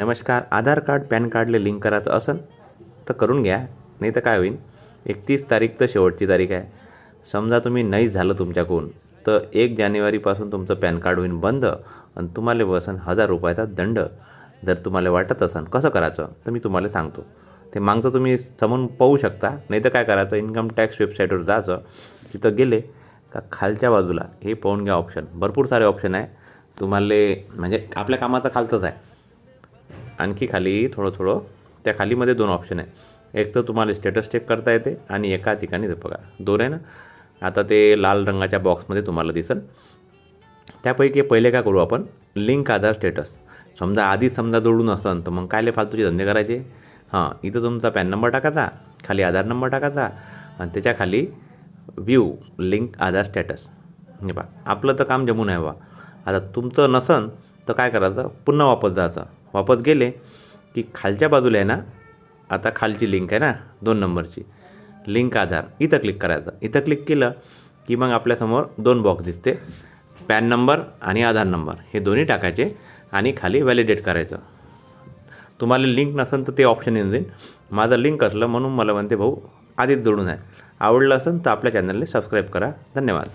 नमस्कार. आधार card pan कार्डले link करायचं असेल तर करून घ्या, नाही तर काय होईल 31 तारीख तर शेवटची तारीख आहे. समजा तुम्ही नाही झालं तुमच्याकडून तर 1 जानेवारीपासून तुमचं पॅन कार्ड होईल बंद आणि तुम्हाला बसन ₹1000चा दंड. जर तुम्हाला वाटत असेल कसं करायचं तर मी तुम्हाला सांगतो. ते मागचं तुम्ही समोरून पाहू शकता, नाही तर काय करायचं इन्कम टॅक्स वेबसाईटवर जायचं. तिथं गेले का खालच्या बाजूला हे पाहून घ्या ऑप्शन, भरपूर सारे ऑप्शन आहे तुम्हाला, म्हणजे आपल्या कामाचं खालचंच आहे. आणखी खाली थोडं त्या खालीमध्ये 2 ऑप्शन आहे. एक तर तुम्हाला स्टेटस चेक करता येते आणि एका ठिकाणी ते बघा 2 आहे ना, आता ते लाल रंगाच्या बॉक्समध्ये तुम्हाला दिसेल. त्यापैकी पहिले काय करू आपण, लिंक आधार स्टेटस. समजा आधीच जोडून असेल तर मग कायले फालतूचे धंदे करायचे. इथं तुमचा पॅन नंबर टाकायचा, खाली आधार नंबर टाकायचा आणि त्याच्या खाली व्ह्यू लिंक आधार स्टेटस. हे पहा आपलं तर काम जमून आहे बा. आता तुमचं नसन तर काय करायचं, पुन्हा वापस जायचं. वापस गेले की खालच्या बाजूला आहे ना, आता खालची लिंक आहे ना 2 नंबरची लिंक आधार, इथं क्लिक करायचं. इथं क्लिक केलं की मग आपल्यासमोर 2 बॉक्स दिसते, पॅन नंबर आणि आधार नंबर हे दोन्ही टाकायचे आणि खाली व्हॅलिडेट करायचं. तुम्हाला लिंक नसेल तर ते ऑप्शन येऊन जाईल. माझं लिंक असलं म्हणून मला म्हणते भाऊ आधीच जोडून आहे. आवडलं असेल तर आपल्या चॅनलला सबस्क्राईब करा. धन्यवाद.